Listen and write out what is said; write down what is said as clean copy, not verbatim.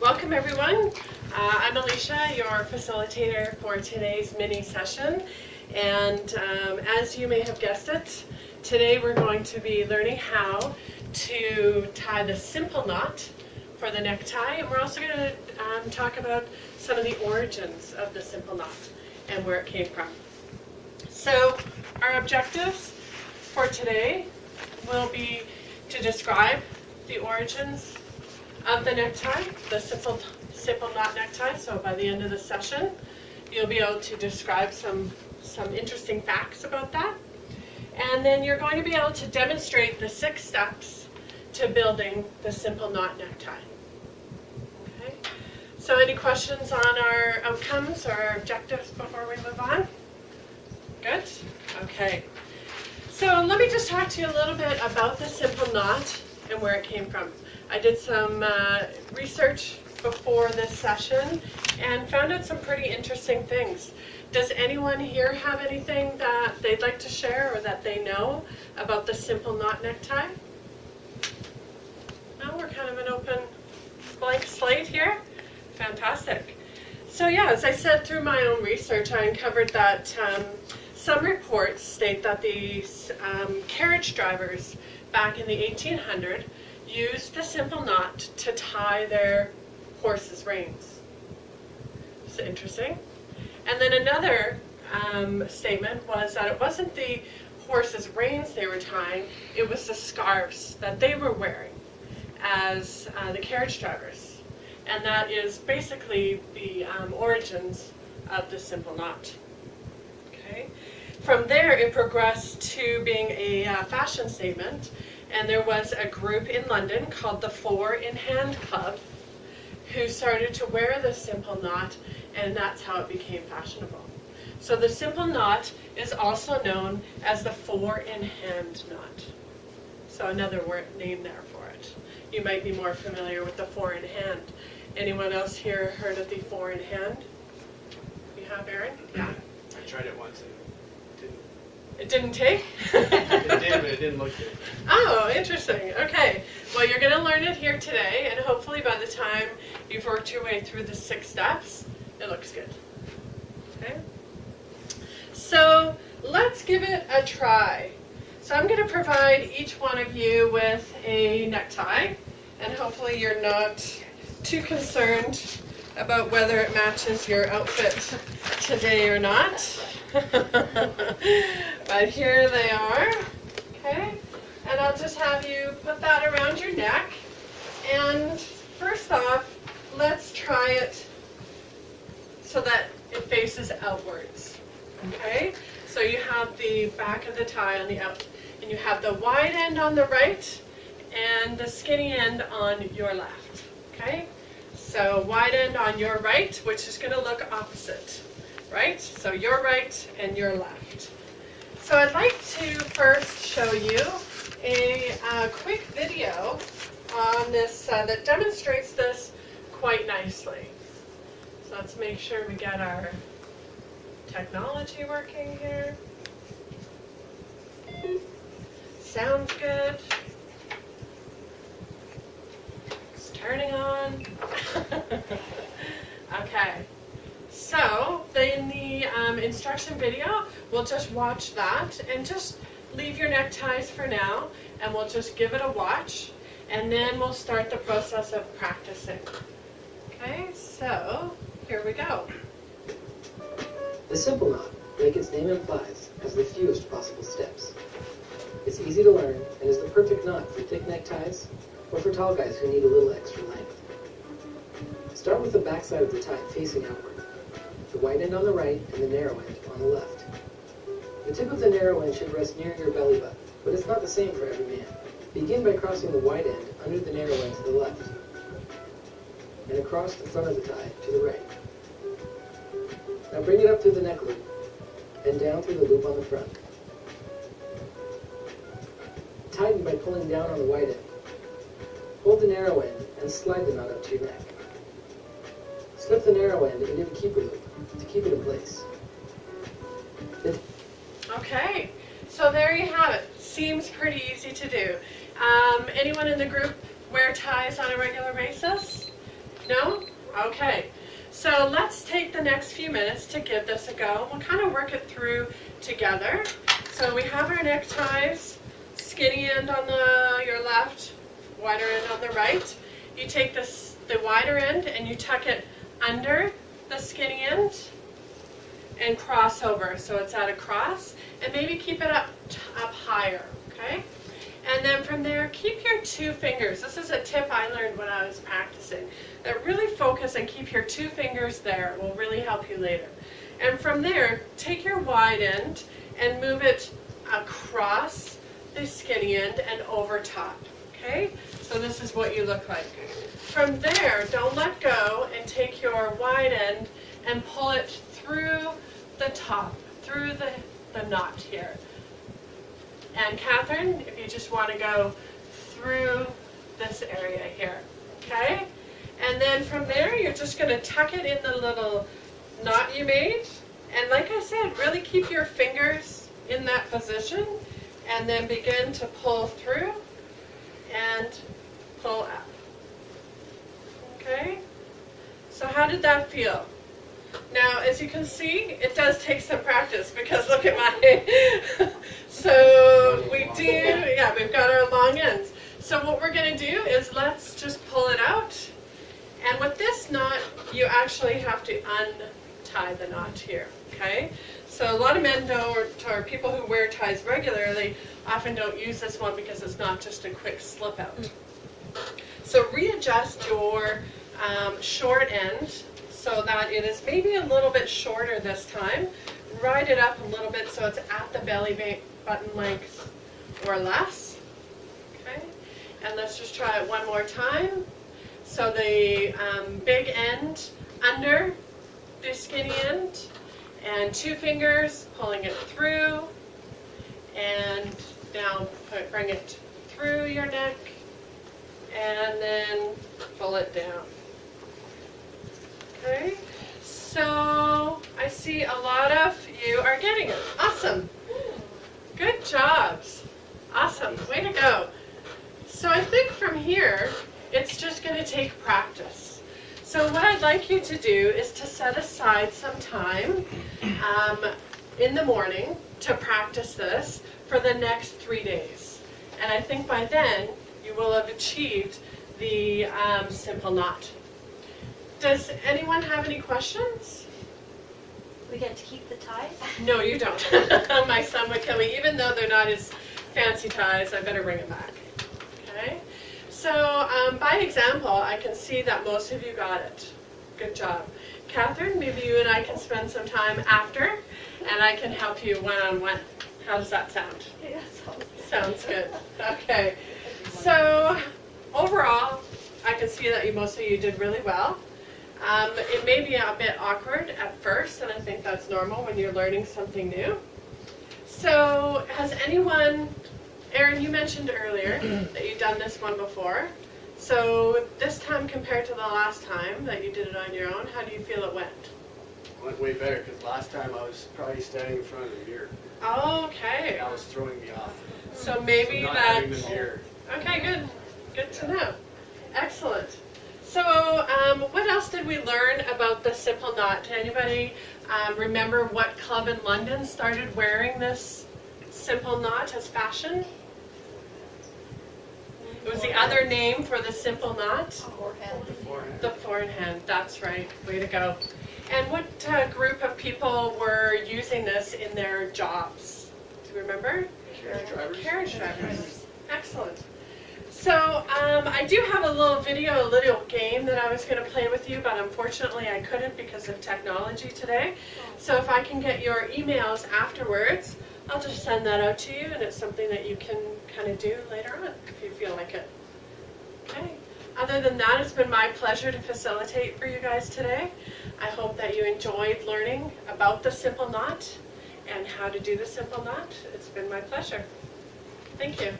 Welcome everyone. I'm Alycia, your facilitator for today's mini session. And as you may have guessed it, today we're going to be learning how to tie the simple knot for the necktie. And we're also going to talk about some of the origins of the simple knot and where it came from. So our objectives for today will be to describe the origins of the necktie, the simple knot necktie. So by the end of the session, you'll be able to describe some interesting facts about that. And then you're going to be able to demonstrate the 6 steps to building the simple knot necktie. Okay. So any questions on our outcomes or our objectives before we move on? Good? Okay. So let me just talk to you a little bit about the simple knot and where it came from. I did some research before this session and found out some pretty interesting things. Does anyone here have anything that they'd like to share or that they know about the simple knot necktie? No, we're kind of an open blank slate here. Fantastic. So yeah, as I said, through my own research, I uncovered that some reports state that these carriage drivers back in the 1800s used the simple knot to tie their horses' reins. It's interesting. And then another statement was that it wasn't the horses' reins they were tying, it was the scarves that they were wearing as the carriage drivers. And that is basically the origins of the simple knot. Okay. From there, it progressed to being a fashion statement, and there was a group in London called the 4 in Hand Club who started to wear the simple knot, and that's how it became fashionable. So the simple knot is also known as the 4 in Hand knot. So another name there for it. You might be more familiar with the 4 in Hand. Anyone else here heard of the 4 in Hand? You have, Aaron? Yeah. I tried it once. It didn't take? It did, but it didn't look good. Oh, interesting. Okay. Well, you're going to learn it here today, and hopefully by the time you've worked your way through the 6 steps, it looks good. Okay? So let's give it a try. So I'm going to provide each one of you with a necktie, and hopefully you're not too concerned about whether it matches your outfit today or not. But here they are, okay? And I'll just have you put that around your neck. And first off, let's try it so that it faces outwards, okay? So you have the back of the tie on the out, and you have the wide end on the right and the skinny end on your left, okay? So wide end on your right, which is going to look opposite, right? So your right and your left. So I'd like to first show you a quick video on this that demonstrates this quite nicely. So let's make sure we get our technology working here. Sounds good. It's turning on. Okay. So in the instruction video, we'll just watch that and just leave your neckties for now, and we'll just give it a watch, and then we'll start the process of practicing. Okay, so here we go. The simple knot, like its name implies, has the fewest possible steps. It's easy to learn and is the perfect knot for thick neckties or for tall guys who need a little extra length. Start with the back side of the tie facing outward, the wide end on the right and the narrow end on the left. The tip of the narrow end should rest near your belly button, but it's not the same for every man. Begin by crossing the wide end under the narrow end to the left, and across the front of the tie to the right. Now bring it up through the neck loop, and down through the loop on the front. Tighten by pulling down on the wide end. Hold the narrow end and slide the knot up to your neck. Slip the narrow end into the keeper loop to keep it in place. Okay, so there you have it. Seems pretty easy to do. Anyone in the group wear ties on a regular basis? No? Okay, so let's take the next few minutes to give this a go. We'll kind of work it through together. So we have our neckties, skinny end on your left, wider end on the right. You take the wider end and you tuck it under the skinny end and cross over, so it's at a cross, and maybe keep it up higher, okay? And then from there, keep your 2 fingers. This is a tip I learned when I was practicing. That really focus and keep your 2 fingers there. It will really help you later. And from there, take your wide end and move it across the skinny end and over top, okay? So this is what you look like. From there, don't let go and take your wide end and pull it through the top, through the knot here. And Catherine, if you just want to go through this area here, okay? And then from there, you're just going to tuck it in the little knot you made. And like I said, really keep your fingers in that position and then begin to pull through and pull up. Okay? So how did that feel? Now, as you can see, it does take some practice because look at my, so we do, yeah, we've got our long ends. So what we're going to do is let's just pull it out. And with this knot, you actually have to untie the knot here, okay? So a lot of men don't, or people who wear ties regularly, often don't use this one because it's not just a quick slip out. So readjust your short end so that it is maybe a little bit shorter this time. Ride it up a little bit so it's at the belly button length or less. Okay, and let's just try it one more time. So the big end under the skinny end, and 2 fingers pulling it through, and now bring it through your neck, and then pull it down. Okay, so I see a lot of you are getting it. Awesome. Good jobs. Awesome. Way to go. So I think from here, it's just going to take practice. So what I'd like you to do is to set aside some time in the morning to practice this for the next 3 days. And I think by then, you will have achieved the simple knot. Does anyone have any questions? We get to keep the ties? No, you don't. My son would kill me. Even though they're not his fancy ties, I better bring them back. Okay? So by example, I can see that most of you got it. Good job. Catherine, maybe you and I can spend some time after, and I can help you one-on-one. How does that sound? Yeah, Sounds good. Okay. So overall, I can see that most of you did really well. It may be a bit awkward at first, and I think that's normal when you're learning something new. So has anyone, Erin, you mentioned earlier that you'd done this one before. So this time compared to the last time that you did it on your own, how do you feel it went? Went way better because last time I was probably standing in front of the mirror. Okay. That was throwing me off. So maybe Not that. having the mirror. Okay, good. Good to know. Excellent. So what else did we learn about the simple knot? Did anybody remember what club in London started wearing this simple knot as fashion? It was the other name for the simple knot? Beforehand. The forehand, that's right. Way to go. And what group of people were using this in their jobs? Do you remember? Carriage drivers. Carriage drivers. Excellent. So I do have a little video, a little game that I was going to play with you, but unfortunately I couldn't because of technology today. So if I can get your emails afterwards, I'll just send that out to you, and it's something that you can kind of do later on if you feel like it. Okay. Other than that, it's been my pleasure to facilitate for you guys today. I hope that you enjoyed learning about the simple knot and how to do the simple knot. It's been my pleasure. Thank you.